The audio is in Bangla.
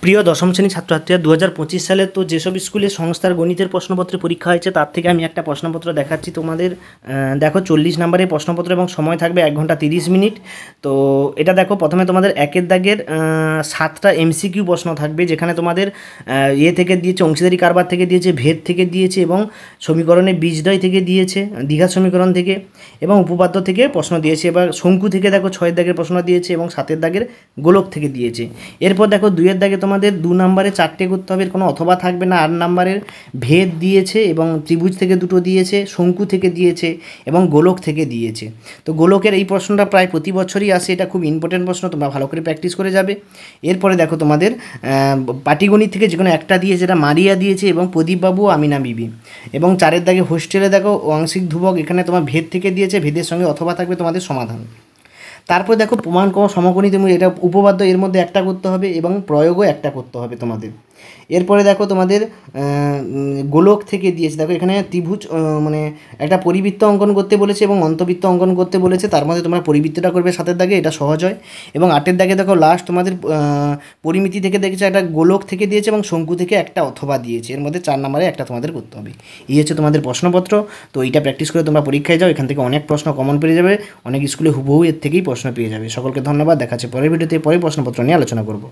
প্রিয় দশম শ্রেণীর ছাত্রছাত্রীরা 2025 সালে তো যেসব স্কুলে সংস্থার গণিতের প্রশ্নপত্রে পরীক্ষা হয়েছে তার থেকে আমি একটা প্রশ্নপত্র দেখাচ্ছি তোমাদের। দেখো 40 নম্বরের প্রশ্নপত্র এবং সময় থাকবে 1 ঘন্টা 30 মিনিট। তো এটা দেখো, প্রথমে তোমাদের একের দাগের 7টা এমসিকিউ প্রশ্ন থাকবে, যেখানে তোমাদের থেকে দিয়েছে, অংশীদারি কারবার থেকে দিয়েছে, ভেদ থেকে দিয়েছে এবং সমীকরণে বীজদ্বয় থেকে দিয়েছে, দ্বিঘাত সমীকরণ থেকে এবং উপপাদ্য থেকে প্রশ্ন দিয়েছে। এবার শঙ্কু থেকে দেখো 6 দাগের প্রশ্ন দিয়েছে এবং 7 দাগের গোলক থেকে দিয়েছে। এরপর দেখো 2 দাগে তোমাদের 2 নম্বরে 4টে করতে হবে, কোনো অথবা থাকবে না। 8 নম্বরের ভেদ দিয়েছে এবং ত্রিভুজ থেকে 2টো দিয়েছে, শঙ্কু থেকে দিয়েছে এবং গোলক থেকে দিয়েছে। তো গোলকের এই প্রশ্নটা প্রায় প্রতি বছরই আসে, এটা খুব ইম্পর্টেন্ট প্রশ্ন, তোমরা ভালো করে প্র্যাকটিস করে যাবে। এরপরে দেখো তোমাদের পাটিগণিত থেকে যে কোনো একটা দিয়েছে, যেটা মারিয়া দিয়েছে এবং প্রদীপবাবু আমিনা বিবি। এবং 4 দাগে হোস্টেলে দেখো আংশিক ধ্রুবক, এখানে তোমার ভেদ থেকে দিয়েছে, ভেদের সঙ্গে অথবা থাকবে তোমাদের সমাধান। তারপর দেখো প্রমাণ সমকোণী, তুমি এটা উপপাদ্য এর মধ্যে একটা করতে হবে এবং প্রয়োগও একটা করতে হবে তোমাদের। এরপরে দেখো তোমাদের গোলক থেকে দিয়েছে, দেখো এখানে ত্রিভুজ মানে একটা পরিবৃত্ত অঙ্কন করতে বলেছে এবং অন্তবৃত্ত অঙ্কন করতে বলেছে, তার মধ্যে তোমরা পরিবৃত্তটা করবে 7 দাগে, এটা সহজ হয়। এবং 8 দাগে দেখো লাস্ট তোমাদের পরিমিতি থেকে দেখেছে, একটা গোলক থেকে দিয়েছে এবং শঙ্কু থেকে একটা অথবা দিয়েছে, এর মধ্যে 4 নম্বরে একটা তোমাদের করতে হবে। এই হচ্ছে তোমাদের প্রশ্নপত্র। তো এইটা প্র্যাকটিস করে তোমরা পরীক্ষায় যাও, এখান থেকে অনেক প্রশ্ন কমন পেয়ে যাবে, অনেক স্কুলে হুবহু এর থেকেই প্রশ্ন পেয়ে যাবে। সকলকে ধন্যবাদ, দেখা হচ্ছে পরের ভিডিওতে, পরের প্রশ্নপত্র নিয়ে আলোচনা করব।